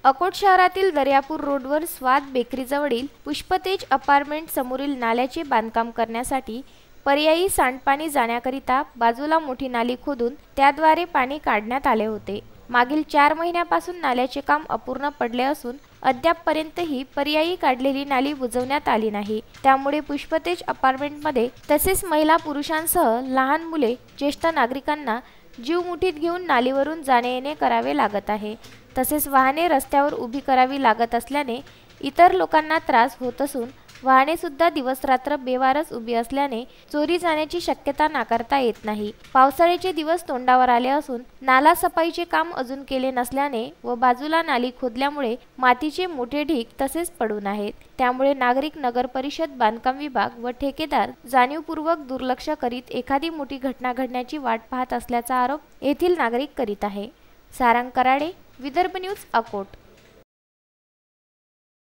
अकोट शहरातील दर्यापूर रोडवर स्वाद बेकरीजवळील पुष्पतेज अपार्टमेंट समोरील नाल्याचे बांधकाम करण्यासाठी पर्यायी सांडपाणी जाण्याकरिता बाजूला मोठी नाली खोदून त्याद्वारे पाणी काढण्यात आले होते। मागील 4 महिन्यापासून नाल्याचे काम अपूर्ण पडले असून अद्यापपर्यंत ही पर्यायी काढलेली नाली बुजवण्यात आली नाही। त्यामुळे पुष्पतेज अपार्टमेंटमध्ये तसेच महिला पुरुषांसह लहान मुले, ज्येष्ठ नागरिकांना जीव मुठीत घेऊन नालीवरून जाणे येणे करावे लागत आहे। तसेच वाहने रस्त्यावर उभी करावी लागत असल्याने इतर लोकांना त्रास होत असून वाहने सुद्धा दिवसरात्र बेवारस उभी असल्याने चोरी जाण्याची शक्यता नाकारता येत नाही। पावसाळ्याचे दिवस तोंडावर आले असून नाला सफाईचे काम अजून केले नसल्याने व बाजूला नाली खोदल्यामुळे मातीचे मोठे ढीग तसेच पडून आहेत। त्यामुळे नागरिक, नगर परिषद, बांधकाम विभाग व ठेकेदार जाणीवपूर्वक दुर्लक्ष करीत एखादी मोठी घटना घडण्याची वाट पाहत असल्याचा आरोप येथील नागरिक करीत आहे। सारंग कराडे, विदर्भ न्यूज, अकोट।